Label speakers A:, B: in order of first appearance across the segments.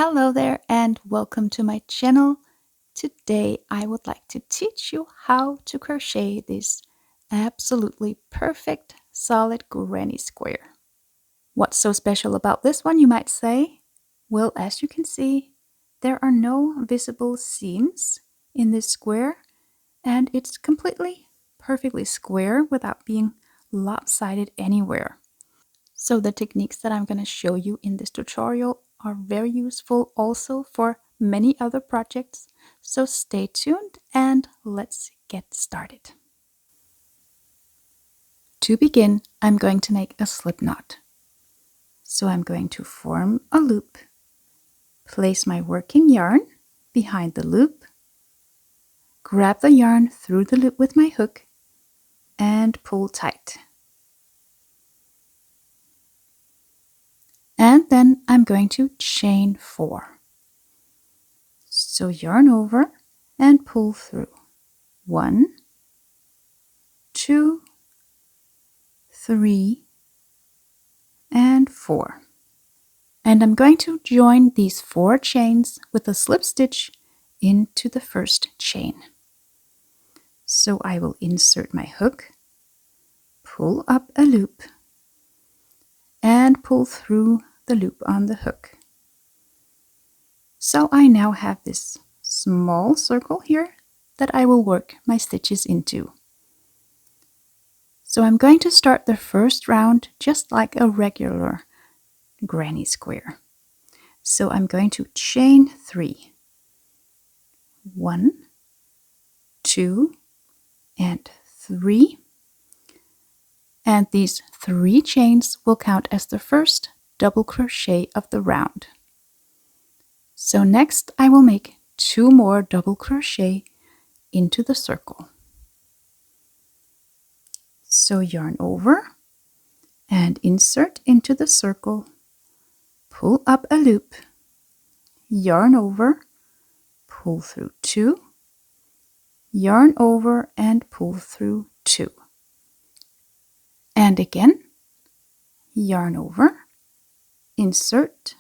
A: Hello there and welcome to my channel. Today I would like to teach you how to crochet this absolutely perfect solid granny square. What's so special about this one, you might say? Well, as you can see, there are no visible seams in this square and it's completely perfectly square without being lopsided anywhere. So the techniques that I'm going to show you in this tutorial are very useful also for many other projects. So stay tuned and let's get started. To begin, I'm going to make a slip knot. So I'm going to form a loop, place my working yarn behind the loop, grab the yarn through the loop with my hook, and pull tight. And then I'm going to chain 4. So yarn over and pull through. 1, 2, 3, and 4. And I'm going to join these 4 chains with a slip stitch into the first chain. So I will insert my hook, pull up a loop, and pull through the loop on the hook. So I now have this small circle here that I will work my stitches into. So I'm going to start the first round just like a regular granny square. So I'm going to chain 3. 1, 2, and 3. And these 3 chains will count as the first double crochet of the round. So next I will make 2 more double crochet into the circle. So yarn over and insert into the circle, pull up a loop, yarn over, pull through 2, yarn over and pull through 2. And again, yarn over, insert,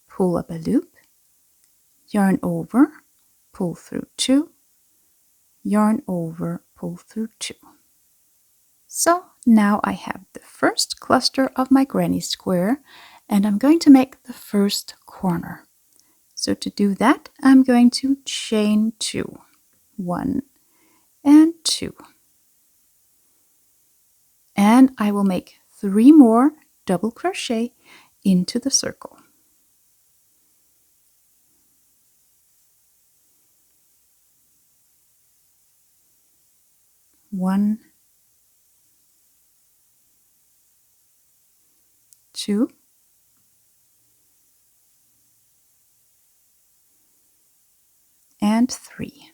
A: pull up a loop, yarn over, pull through 2, yarn over, pull through 2. So now I have the first cluster of my granny square and I'm going to make the first corner. So to do that, I'm going to chain 2. 1 and 2. And I will make 3 more double crochet into the circle. One, 2, and 3.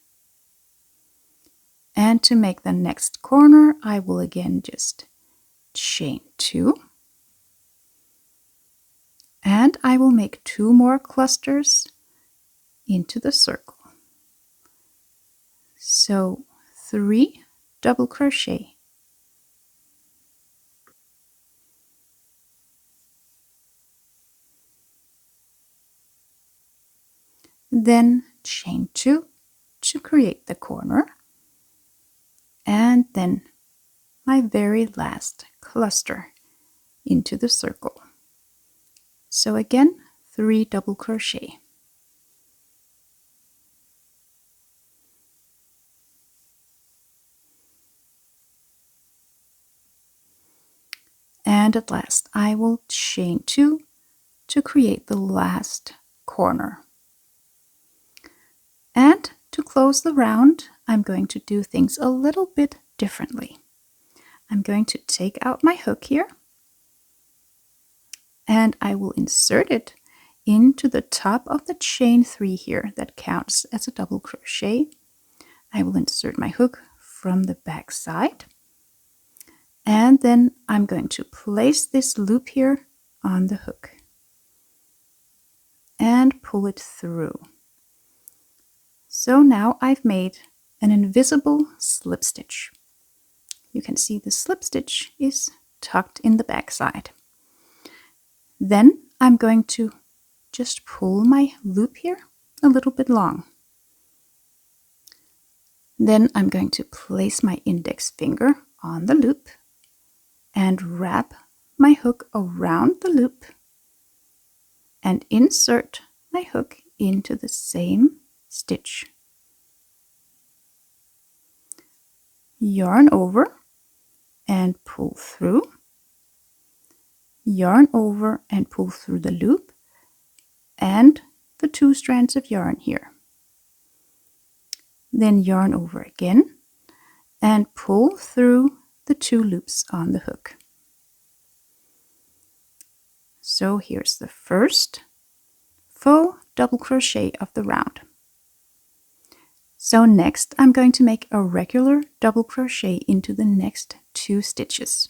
A: And to make the next corner, I will again just chain 2. And I will make 2 more clusters into the circle. So 3 double crochet. Then chain 2 to create the corner. And then my very last cluster into the circle. So again, 3 double crochet. And at last, I will chain 2 to create the last corner. And to close the round, I'm going to do things a little bit differently. I'm going to take out my hook here and I will insert it into the top of the chain 3 here that counts as a double crochet. I will insert my hook from the back side. And then I'm going to place this loop here on the hook and pull it through. So now I've made an invisible slip stitch. You can see the slip stitch is tucked in the back side. Then I'm going to just pull my loop here a little bit long. Then I'm going to place my index finger on the loop and wrap my hook around the loop and insert my hook into the same stitch. Yarn over and pull through. Yarn over and pull through the loop and the 2 strands of yarn here. Then yarn over again and pull through the 2 loops on the hook. So here's the first faux double crochet of the round. So next I'm going to make a regular double crochet into the next 2 stitches.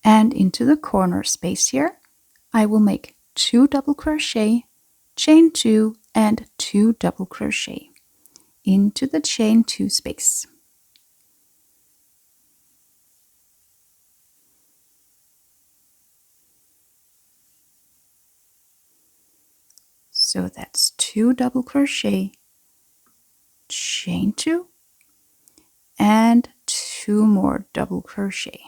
A: And into the corner space here, I will make 2 double crochet, chain 2 and 2 double crochet into the chain 2 space. So that's 2 double crochet, chain 2 and 2 more double crochet.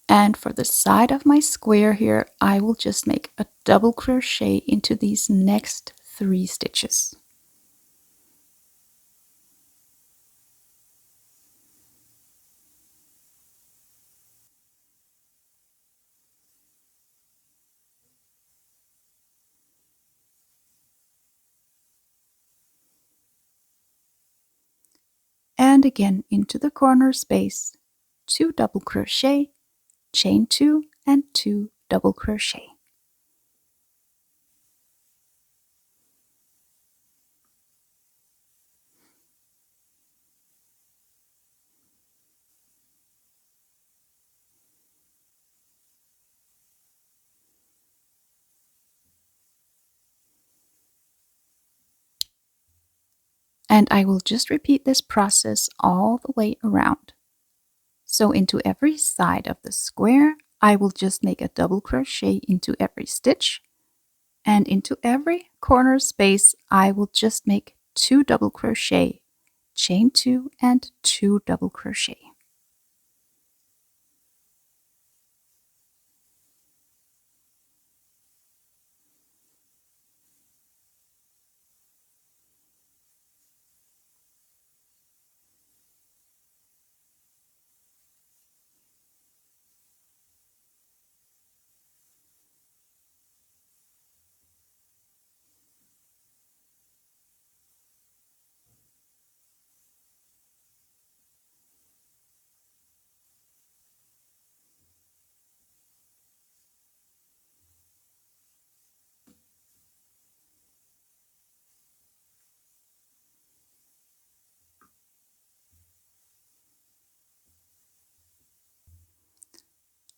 A: And for the side of my square here, I will just make a double crochet into these next 3 stitches. And again into the corner space, 2 double crochet, chain 2 and 2 double crochet. And I will just repeat this process all the way around. So into every side of the square, I will just make a double crochet into every stitch, and into every corner space, I will just make 2 double crochet, chain 2 and 2 double crochet.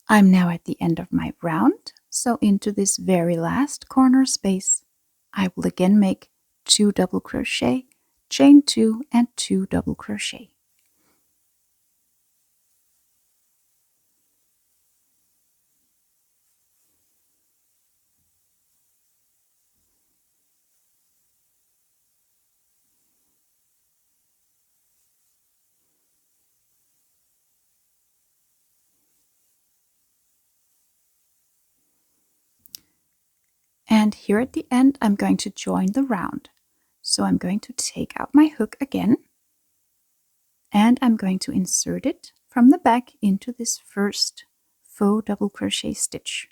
A: I'm now at the end of my round, so into this very last corner space, I will again make 2 double crochet, chain 2 and 2 double crochet. And here at the end, I'm going to join the round. So I'm going to take out my hook again, and I'm going to insert it from the back into this first faux double crochet stitch.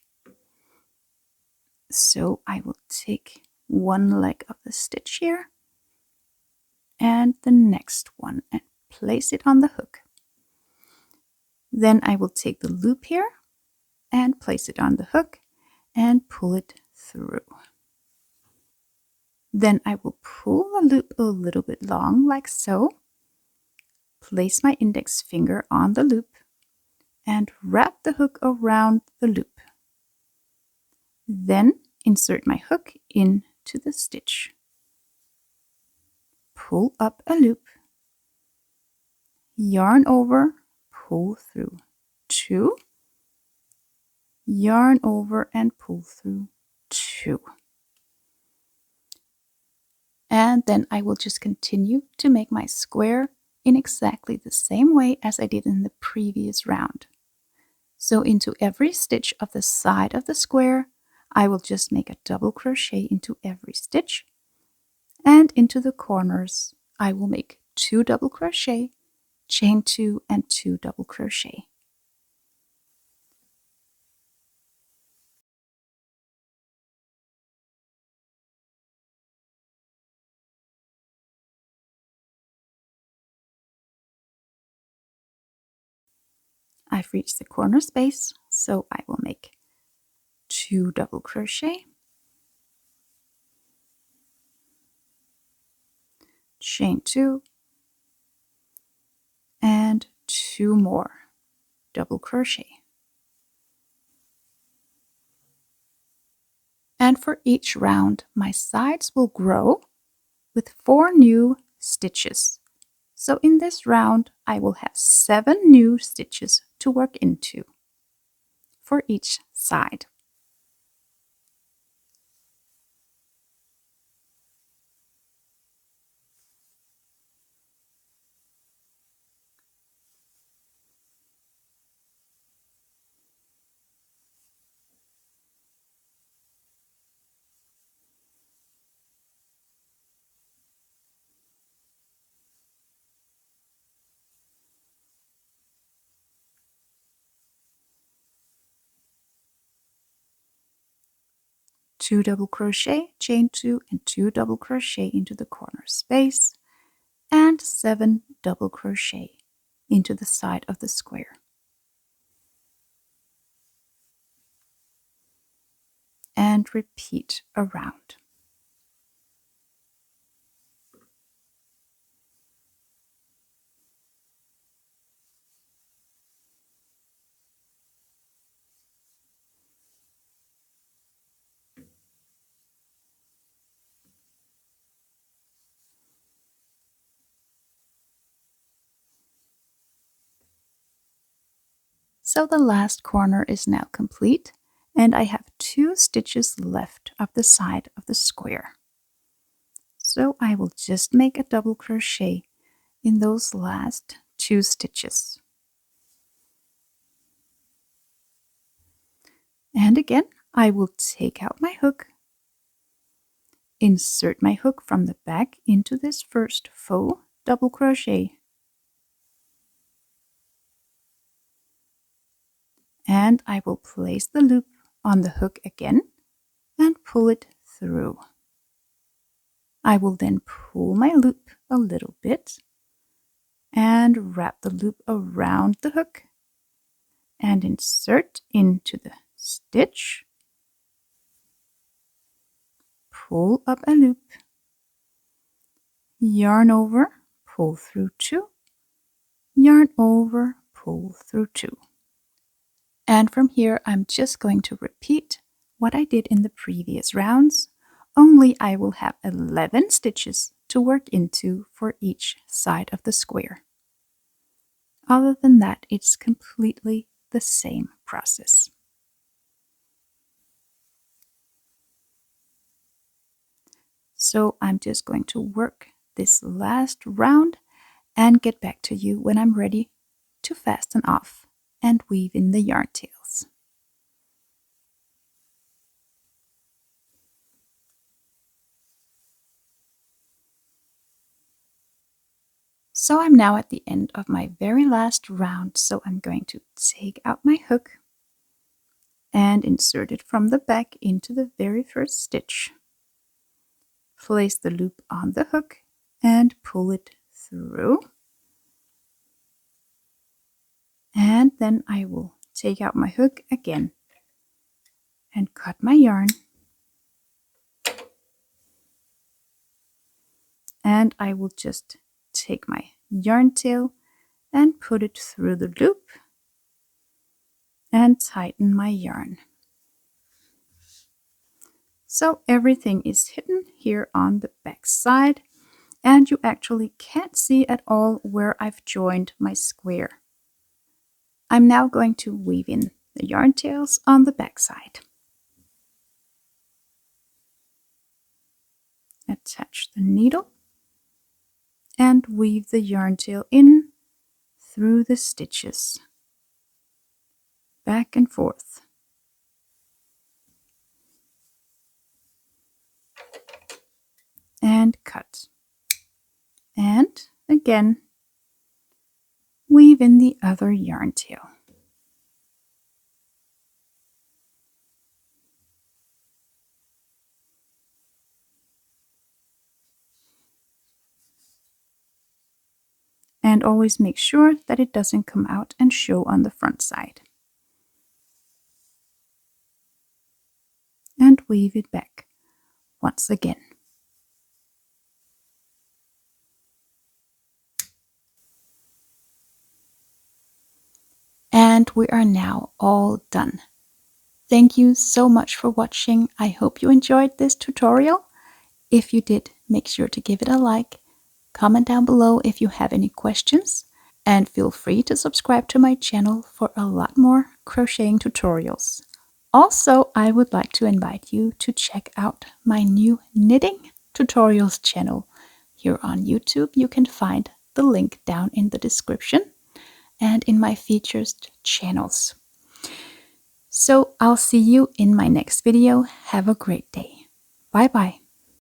A: So I will take one leg of the stitch here and the next one and place it on the hook. Then I will take the loop here and place it on the hook and pull it through. Then I will pull the loop a little bit long like so, place my index finger on the loop and wrap the hook around the loop. Then insert my hook into the stitch. Pull up a loop, yarn over, pull through 2, yarn over and pull through 2. And then I will just continue to make my square in exactly the same way as I did in the previous round. So into every stitch of the side of the square, I will just make a double crochet into every stitch, and into the corners I will make 2 double crochet, chain 2 and 2 double crochet. I've reached the corner space, so I will make 2 double crochet, chain 2, and 2 more double crochet. And for each round, my sides will grow with 4 new stitches. So in this round, I will have 7 new stitches to work into for each side. Two double crochet, chain 2 and 2 double crochet into the corner space, and 7 double crochet into the side of the square. And repeat around. So the last corner is now complete, and I have 2 stitches left of the side of the square. So I will just make a double crochet in those last 2 stitches. And again, I will take out my hook, insert my hook from the back into this first faux double crochet, and I will place the loop on the hook again and pull it through. I will then pull my loop a little bit and wrap the loop around the hook and insert into the stitch, pull up a loop, yarn over, pull through 2, yarn over, pull through 2. And from here, I'm just going to repeat what I did in the previous rounds, only I will have 11 stitches to work into for each side of the square. Other than that, it's completely the same process. So I'm just going to work this last round and get back to you when I'm ready to fasten off and weave in the yarn tails. So I'm now at the end of my very last round, so I'm going to take out my hook and insert it from the back into the very first stitch. Place the loop on the hook and pull it through. And then I will take out my hook again and cut my yarn. And I will just take my yarn tail and put it through the loop and tighten my yarn. So everything is hidden here on the back side, and you actually can't see at all where I've joined my square. I'm now going to weave in the yarn tails on the back side. Attach the needle and weave the yarn tail in through the stitches, back and forth. And cut. And again, weave in the other yarn tail. And always make sure that it doesn't come out and show on the front side. And weave it back once again. And we are now all done. Thank you so much for watching. I hope you enjoyed this tutorial. If you did, make sure to give it a like. Comment down below if you have any questions. And feel free to subscribe to my channel for a lot more crocheting tutorials. Also, I would like to invite you to check out my new knitting tutorials channel. Here on YouTube, you can find the link down in the description and in my featured channels. So I'll see you in my next video. Have a great day. Bye bye.